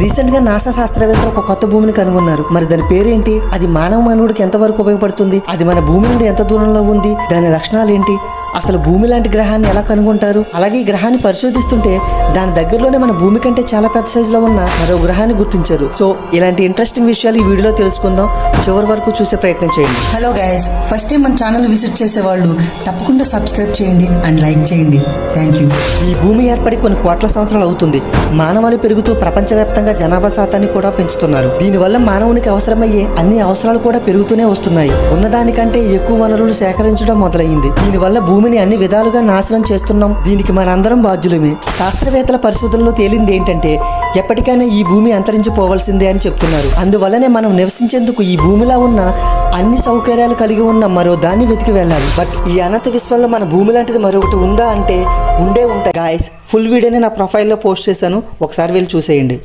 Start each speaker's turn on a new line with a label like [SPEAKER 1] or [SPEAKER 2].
[SPEAKER 1] Recent గా NASA శాస్త్రవేత్తలు ఒక కొత్త భూమిని కనుగొన్నారు. మరి దాని పేరేంటి, అది మానవ మానవుడికి ఎంతవరకు ఉపయోగపడుతుంది, అది మన భూమి నుండి ఎంత దూరంలో ఉంది, దాని లక్షణాలు ఏంటి, అసలు భూమి లాంటి గ్రహాన్ని ఎలా కనుగొంటారు, అలాగే ఈ గ్రహాన్ని పరిశోధిస్తుంటే దాని దగ్గరలోనే మన భూమి కంటే చాలా పెద్ద సైజులో ఉన్న మరో గ్రహాన్ని గుర్తించారు. సో ఇలాంటి ఇంట్రెస్టింగ్ విషయాలు ఈ వీడియోలో తెలుసుకుందాం. చివరి వరకు చూసే ప్రయత్నం చేయండి. హలో గైస్, ఫస్ట్ టైం మన ఛానల్ విజిట్ చేసే వాళ్ళు తప్పకుండా సబ్స్క్రైబ్ చేయండి అండ్ లైక్ చేయండి. Thank you. ఈ భూమి ఏర్పడి కొన్ని కోట్ల సంవత్సరాలు అవుతుంది. మానవాళి పెరుగుతూ ప్రపంచవ్యాప్తంగా జనాభా శాతాన్ని కూడా పెంచుతున్నారు. దీనివల్ల మానవునికి అవసరమయ్యే అన్ని అవసరాలు కూడా పెరుగుతూనే వస్తున్నాయి. ఉన్నదానికంటే ఎక్కువ వనరులు సేకరించడం మొదలయ్యింది. దీనివల్ల భూమిని అన్ని విధాలుగా నాశనం చేస్తున్నాం. దీనికి మనందరం బాధ్యులమే. శాస్త్రవేత్తల పరిశోధనలో తేలింది ఏంటంటే ఎప్పటికైనా ఈ భూమి అంతరించిపోవాల్సిందే అని చెప్తున్నారు. అందువల్లనే మనం నివసించేందుకు ఈ భూమిలో ఉన్న అన్ని సౌకర్యాలు కలిగి ఉన్న మరో దాన్ని వెతికి వెళ్ళాలి. బట్ ఈ అనంత విశ్వంలో మన భూమి లాంటిది మరొకటి ఉందా అంటే ఉండే ఉంటాయి. గాయస్, ఫుల్ వీడియోని నా ప్రొఫైల్లో పోస్ట్ చేశాను, ఒకసారి వెళ్ళి చూసేయండి.